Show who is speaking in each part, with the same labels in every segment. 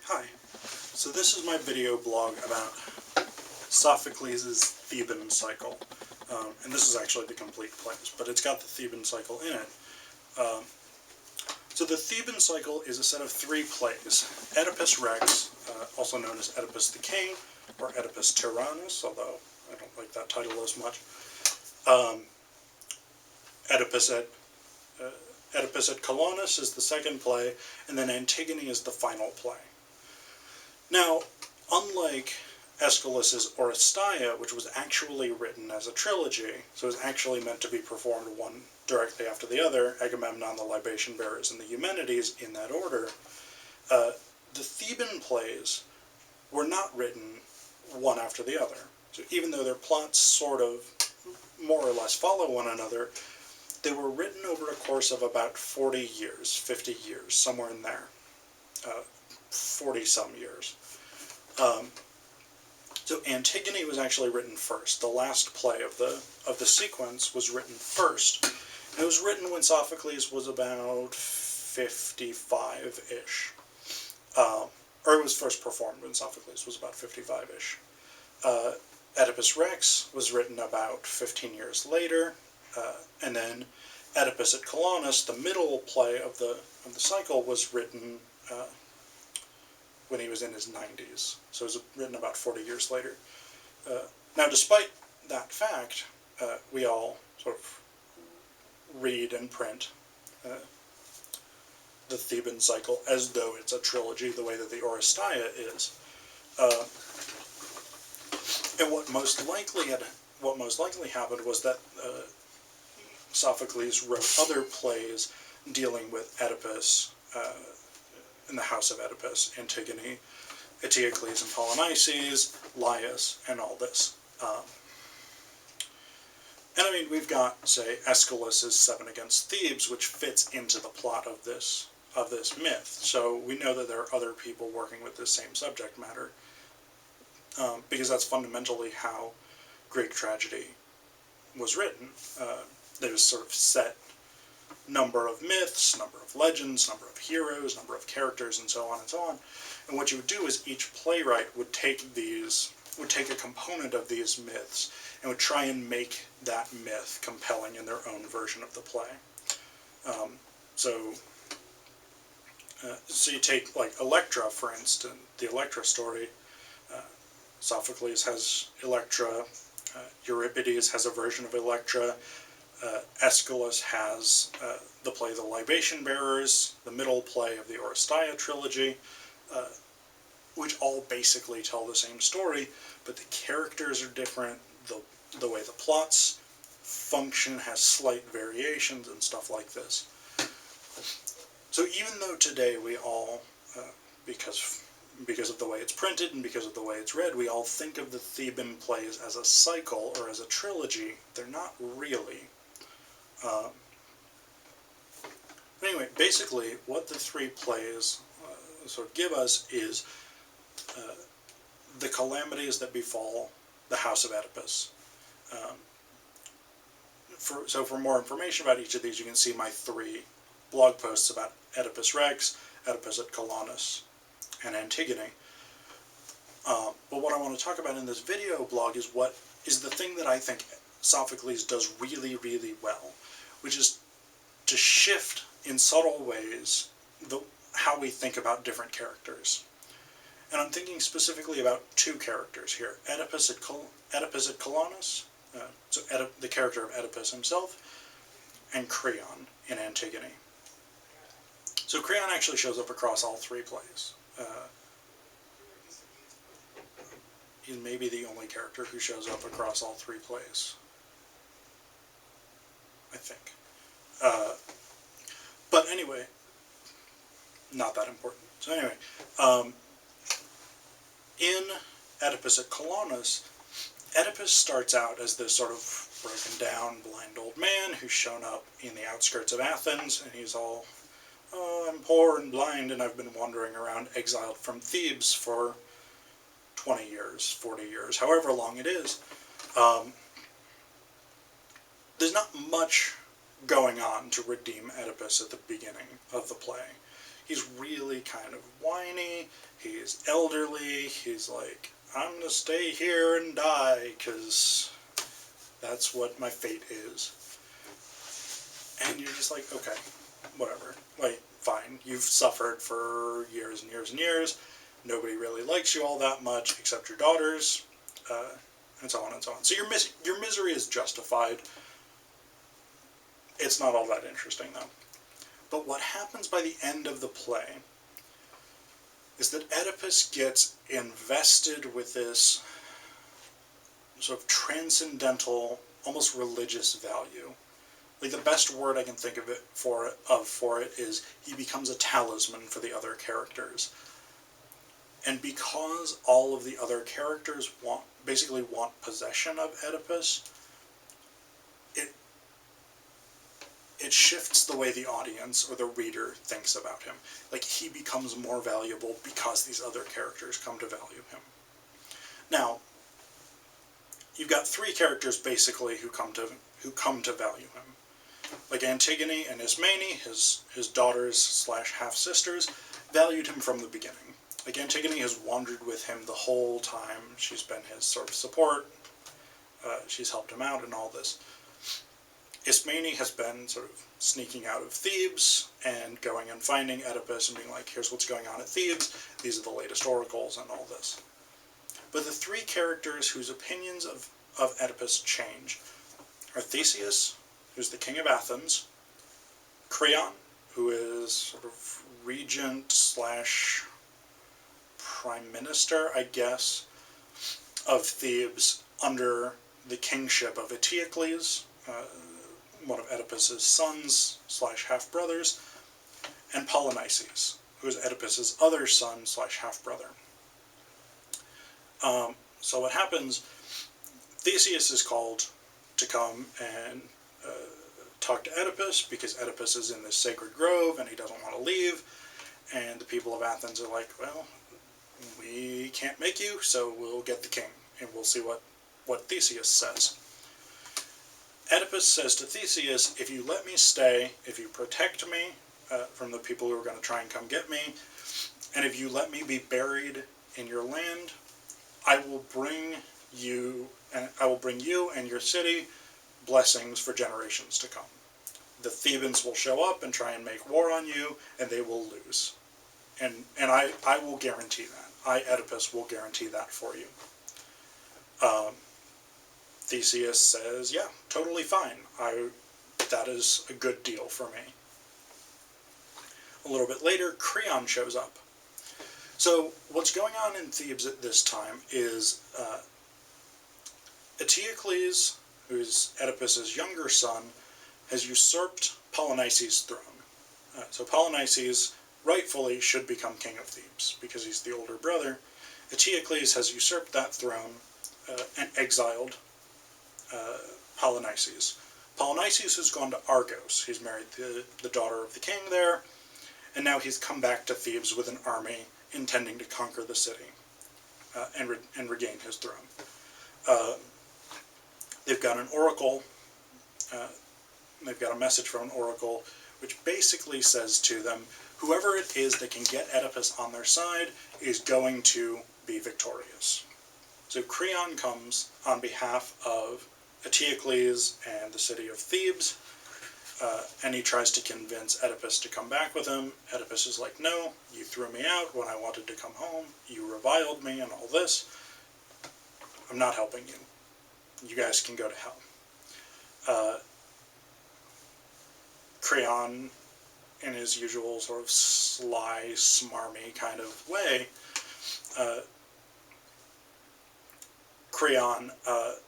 Speaker 1: Hi, so this is my video blog about Sophocles' Theban Cycle, and this is actually the complete plays, but it's got the Theban Cycle in it. So the Theban Cycle is a set of 3 plays: Oedipus Rex, also known as Oedipus the King, or Oedipus Tyrannus, although I don't like that title as much, Oedipus at Colonus is the second play, and then Antigone is the final play. Now, unlike Aeschylus's Oresteia, which was actually written as a trilogy, so it was actually meant to be performed one directly after the other, Agamemnon, the Libation Bearers, and the Eumenides, in that order, the Theban plays were not written one after the other. So even though their plots sort of more or less follow one another, they were written over a course of about 40 years, 50 years, somewhere in there. 40-some years. So Antigone was actually written first. The last play of the sequence was written first. And it was written when Sophocles was about 55-ish. Or it was first performed when Sophocles was about 55-ish. Oedipus Rex was written about 15 years later, and then Oedipus at Colonus, the middle play of the cycle, was written when he was in his 90s. So it was written about 40 years later. Now, despite that fact, we all sort of read and print the Theban Cycle as though it's a trilogy, the way that the Oresteia is. And what most likely happened was that Sophocles wrote other plays dealing with Oedipus in the House of Oedipus, Antigone, Eteocles and Polynices, Laius, and all this. And I mean, we've got, say, Aeschylus's 7 Against Thebes, which fits into the plot of this myth. So we know that there are other people working with this same subject matter, because that's fundamentally how Greek tragedy was written. There's sort of set number of myths, number of legends, number of heroes, number of characters, and so on and so on. And what you would do is each playwright would take a component of these myths and would try and make that myth compelling in their own version of the play. So you take, like, Electra, for instance, the Electra story. Sophocles has Electra, Euripides has a version of Electra, Aeschylus has the play The Libation Bearers, the middle play of the Oresteia trilogy, which all basically tell the same story, but the characters are different, the way the plots function has slight variations and stuff like this. So even though today we all, because of the way it's printed and because of the way it's read, we all think of the Theban plays as a cycle or as a trilogy, they're not really. Anyway, basically, what the 3 plays sort of give us is the calamities that befall the House of Oedipus. So for more information about each of these, you can see my 3 blog posts about Oedipus Rex, Oedipus at Colonus, and Antigone. But what I want to talk about in this video blog is what is the thing that I think Sophocles does really, really well, which is to shift in subtle ways how we think about different characters. And I'm thinking specifically about 2 characters here: Oedipus at Colonus, the character of Oedipus himself, and Crayon in Antigone. So Crayon actually shows up across all 3 plays. He may be the only character who shows up across all 3 plays, I think. But anyway, not that important. So anyway, in Oedipus at Colonus, Oedipus starts out as this sort of broken down, blind old man who's shown up in the outskirts of Athens, and he's all, "Oh, I'm poor and blind, and I've been wandering around exiled from Thebes for 20 years, 40 years, however long it is." There's not much going on to redeem Oedipus at the beginning of the play. He's really kind of whiny, He's elderly. He's like, I'm going to stay here and die because that's what my fate is. And you're just like, okay, whatever. Like, fine. You've suffered for years and years and years. Nobody really likes you all that much except your daughters, and so on and so on. So your misery is justified. It's not all that interesting, though. But what happens by the end of the play is that Oedipus gets invested with this sort of transcendental, almost religious value. Like, the best word I can think of for it is he becomes a talisman for the other characters. And because all of the other characters basically want possession of Oedipus, it shifts the way the audience or the reader thinks about him. Like, he becomes more valuable because these other characters come to value him. Now, you've got three characters basically who come to value him. Like Antigone and Ismene, his daughters / half-sisters, valued him from the beginning. Like, Antigone has wandered with him the whole time. She's been his sort of support. She's helped him out and all this. Ismene has been sort of sneaking out of Thebes and going and finding Oedipus and being like, here's what's going on at Thebes. These are the latest oracles and all this. But the three characters whose opinions of Oedipus change are Theseus, who's the king of Athens, Crayon, who is sort of regent / prime minister, I guess, of Thebes under the kingship of Eteocles, one of Oedipus's sons / half-brothers, and Polynices, who is Oedipus's other son / half-brother. So what happens, Theseus is called to come and talk to Oedipus because Oedipus is in this sacred grove and he doesn't want to leave, and the people of Athens are like, well, we can't make you, so we'll get the king, and we'll see what Theseus says. Oedipus says to Theseus, if you let me stay, if you protect me from the people who are going to try and come get me, and if you let me be buried in your land, I will bring you and your city blessings for generations to come. The Thebans will show up and try and make war on you, and they will lose. And I will guarantee that. I, Oedipus, will guarantee that for you. Theseus says, yeah, totally fine. That is a good deal for me. A little bit later, Crayon shows up. So what's going on in Thebes at this time is Eteocles, who's Oedipus's younger son, has usurped Polynices' throne. So Polynices rightfully should become king of Thebes because he's the older brother. Eteocles has usurped that throne and exiled Polynices. Polynices has gone to Argos. He's married the daughter of the king there, and now he's come back to Thebes with an army intending to conquer the city and regain his throne. They've got an oracle. They've got a message from an oracle which basically says to them, whoever it is that can get Oedipus on their side is going to be victorious. So Crayon comes on behalf of Eteocles and the city of Thebes, and he tries to convince Oedipus to come back with him. Oedipus is like, no, you threw me out when I wanted to come home, you reviled me and all this. I'm not helping you. You guys can go to hell. Crayon, in his usual sort of sly, smarmy kind of way, Crayon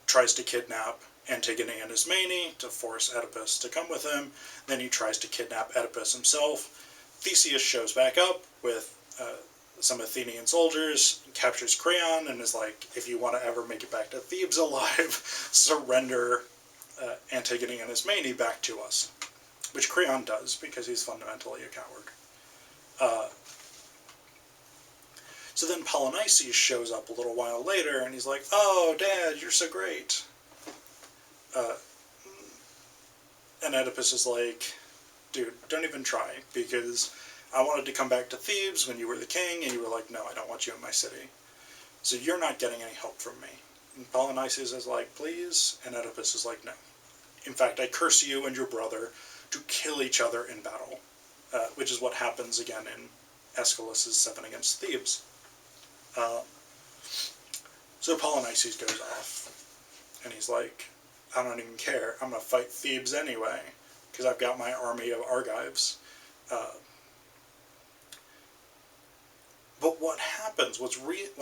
Speaker 1: tries to kidnap Antigone and Ismene to force Oedipus to come with him. Then he tries to kidnap Oedipus himself. Theseus shows back up with some Athenian soldiers, captures Crayon, and is like, if you want to ever make it back to Thebes alive, surrender Antigone and Ismene back to us. Which Crayon does, because he's fundamentally a coward. So then Polynices shows up a little while later, and he's like, oh, Dad, you're so great. And Oedipus is like, dude, don't even try, because I wanted to come back to Thebes when you were the king, and you were like, no, I don't want you in my city. So you're not getting any help from me. And Polynices is like, please, and Oedipus is like, no. In fact, I curse you and your brother to kill each other in battle, which is what happens again in Aeschylus' 7 against Thebes. So Polynices goes off, and he's like, I don't even care, I'm going to fight Thebes anyway, because I've got my army of Argives. But what happens, what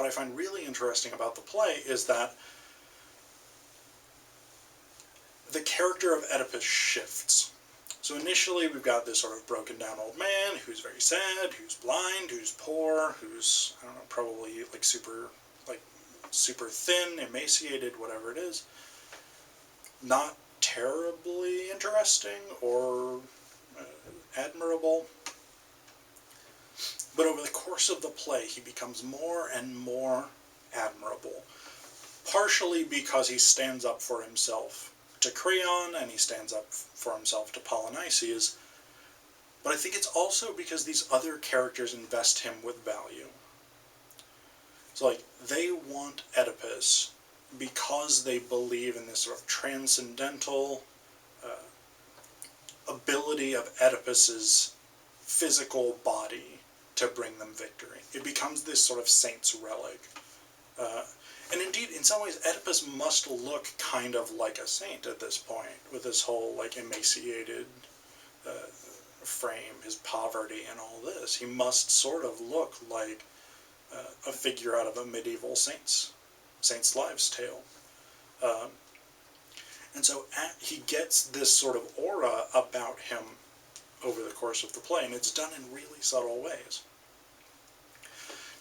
Speaker 1: I find really interesting about the play is that the character of Oedipus shifts. So initially we've got this sort of broken down old man who's very sad, who's blind, who's poor, who's, I don't know, probably like super thin, emaciated, whatever it is. Not terribly interesting or admirable. But over the course of the play, he becomes more and more admirable. Partially because he stands up for himself to Crayon, and he stands up for himself to Polynices. But I think it's also because these other characters invest him with value. So, like, they want Oedipus because they believe in this sort of transcendental ability of Oedipus's physical body to bring them victory. It becomes this sort of saint's relic. And indeed, in some ways, Oedipus must look kind of like a saint at this point, with his whole, like, emaciated frame, his poverty, and all this. He must sort of look like a figure out of a medieval saint's lives tale. And so he gets this sort of aura about him over the course of the play, and it's done in really subtle ways.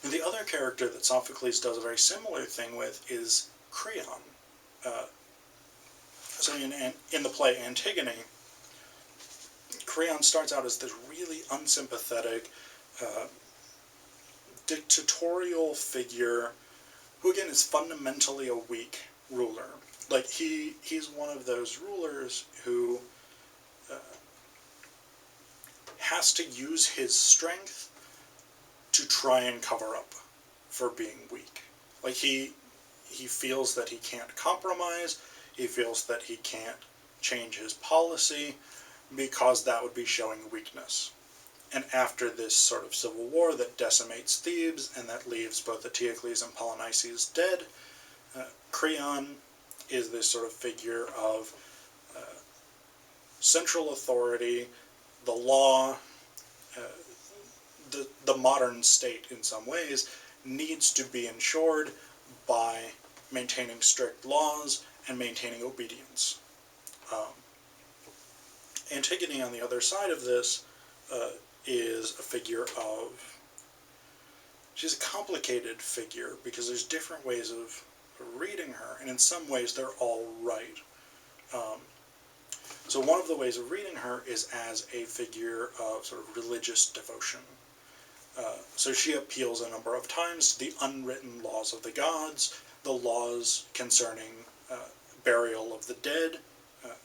Speaker 1: And the other character that Sophocles does a very similar thing with is Crayon. So in the play Antigone, Crayon starts out as this really unsympathetic, dictatorial figure who, again, is fundamentally a weak ruler. Like, he's one of those rulers who has to use his strength to try and cover up for being weak. Like, he feels that he can't compromise, he feels that he can't change his policy, because that would be showing weakness. And after this sort of civil war that decimates Thebes, and that leaves both Eteocles and Polynices dead, Crayon is this sort of figure of central authority, the law, the modern state in some ways needs to be ensured by maintaining strict laws and maintaining obedience. Antigone, on the other side of this, is a figure of... She's a complicated figure because there's different ways of reading her, and in some ways they're all right. So one of the ways of reading her is as a figure of sort of religious devotion. So she appeals a number of times to the unwritten laws of the gods, the laws concerning burial of the dead,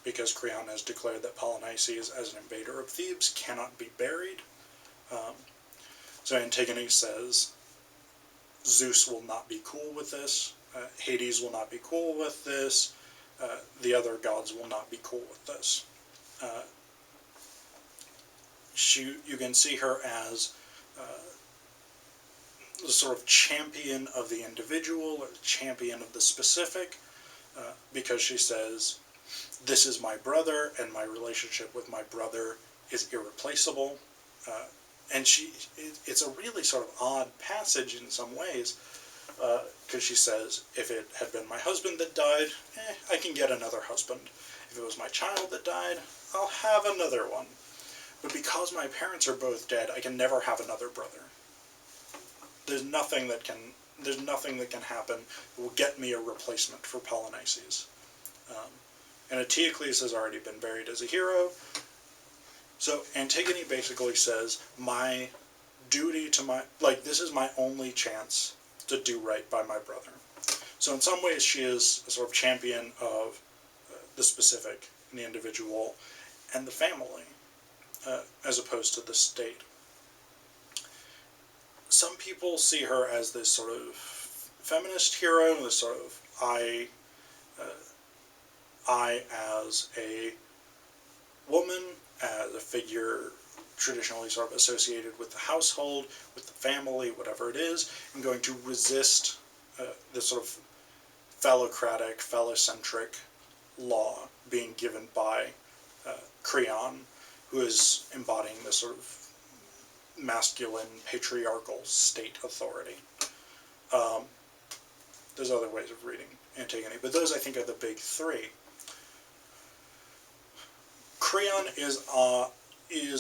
Speaker 1: because Crayon has declared that Polynices, as an invader of Thebes, cannot be buried. So Antigone says, Zeus will not be cool with this, Hades will not be cool with this, the other gods will not be cool with this. You can see her as the sort of champion of the individual, or the champion of the specific, because she says, this is my brother, and my relationship with my brother is irreplaceable. And it's a really sort of odd passage in some ways, because she says, if it had been my husband that died, I can get another husband. If it was my child that died, I'll have another one. But because my parents are both dead, I can never have another brother. There's nothing that can happen that will get me a replacement for Polynices. And Eteocles has already been buried as a hero. So Antigone basically says, my duty to this is my only chance to do right by my brother. So in some ways she is a sort of champion of the specific, and the individual, and the family, as opposed to the state. some people see her as this sort of feminist hero, this sort of I as a woman, as a figure traditionally sort of associated with the household, with the family, whatever it is, and going to resist this sort of phallocratic, phallocentric law being given by Crayon, who is embodying this sort of masculine, patriarchal state authority. There's other ways of reading Antigone, but those I think are the big three. Crayon is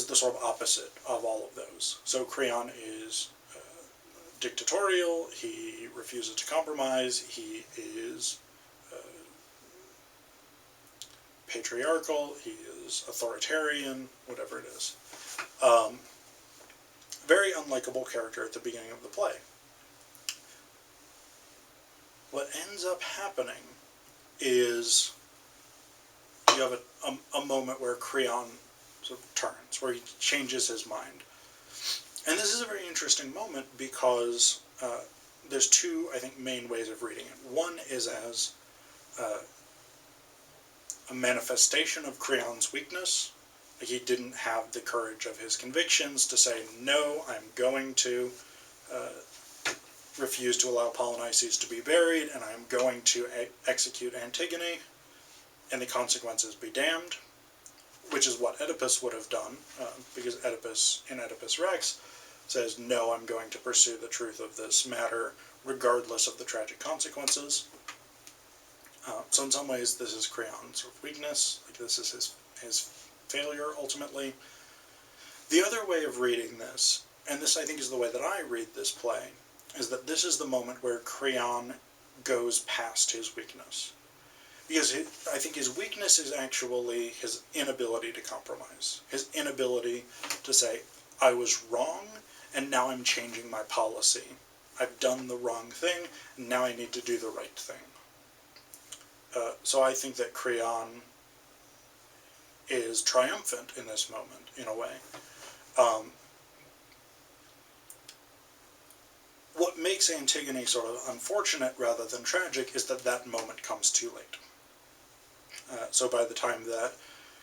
Speaker 1: the sort of opposite of all of those. So Crayon is dictatorial, he refuses to compromise, he is patriarchal, he is authoritarian, whatever it is. Very unlikable character at the beginning of the play. What ends up happening is you have a moment where Crayon sort of turns, where he changes his mind. And this is a very interesting moment because there's two, I think, main ways of reading it. One is as a manifestation of Crayon's weakness. Like, he didn't have the courage of his convictions to say, no, I'm going to refuse to allow Polynices to be buried, and I'm going to execute Antigone, and the consequences be damned, which is what Oedipus would have done, because Oedipus, in Oedipus Rex, says, no, I'm going to pursue the truth of this matter, regardless of the tragic consequences. So in some ways, this is Crayon's sort of weakness, like this is his failure, ultimately. The other way of reading this, and this I think is the way that I read this play, is that this is the moment where Crayon goes past his weakness. Because I think his weakness is actually his inability to compromise. His inability to say, I was wrong, and now I'm changing my policy. I've done the wrong thing, and now I need to do the right thing. So I think that Crayon is triumphant in this moment, in a way. What makes Antigone sort of unfortunate rather than tragic is that that moment comes too late. So by the time that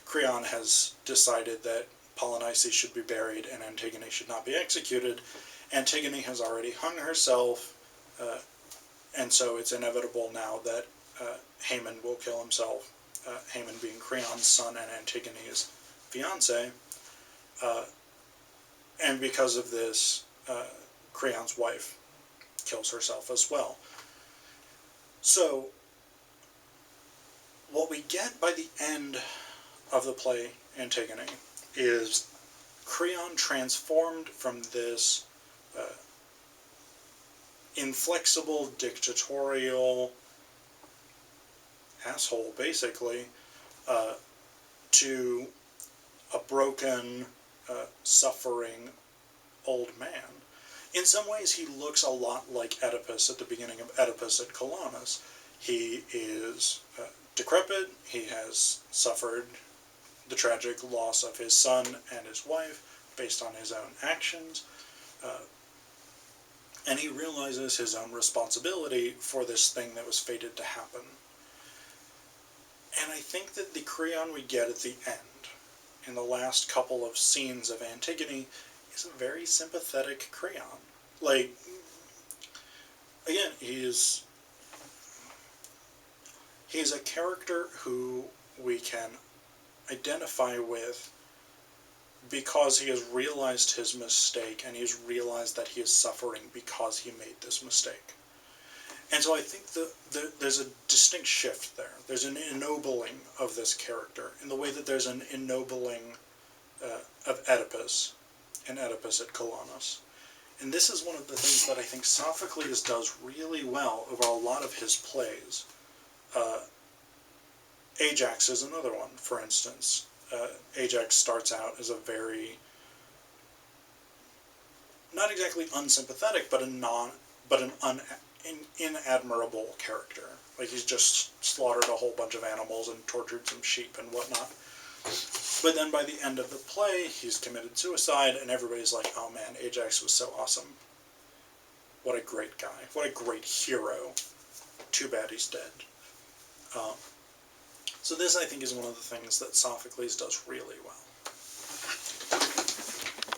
Speaker 1: Crayon has decided that Polynices should be buried and Antigone should not be executed, Antigone has already hung herself, and so it's inevitable now that Haman will kill himself, Haman being Crayon's son and Antigone's fiancé, and because of this, Crayon's wife kills herself as well. So, what we get by the end of the play Antigone is Crayon transformed from this inflexible, dictatorial asshole, basically, to a broken, suffering old man. In some ways, he looks a lot like Oedipus at the beginning of Oedipus at Colonus. He is decrepit, he has suffered the tragic loss of his son and his wife based on his own actions, and he realizes his own responsibility for this thing that was fated to happen. And I think that the Crayon we get at the end, in the last couple of scenes of Antigone, is a very sympathetic Crayon. Like, again, he's a character who we can identify with because he has realized his mistake, and he's realized that he is suffering because he made this mistake. And so I think there's a distinct shift there. There's an ennobling of this character, in the way that there's an ennobling of Oedipus, in Oedipus at Colonus. And this is one of the things that I think Sophocles does really well over a lot of his plays. Ajax is another one, for instance. Ajax starts out as a very, not exactly unsympathetic, but an inadmirable character. Like, he's just slaughtered a whole bunch of animals and tortured some sheep and whatnot. But then by the end of the play, he's committed suicide, and everybody's like, oh man, Ajax was so awesome. what a great guy, what a great hero. Too bad he's dead. So this, I think, is one of the things that Sophocles does really well.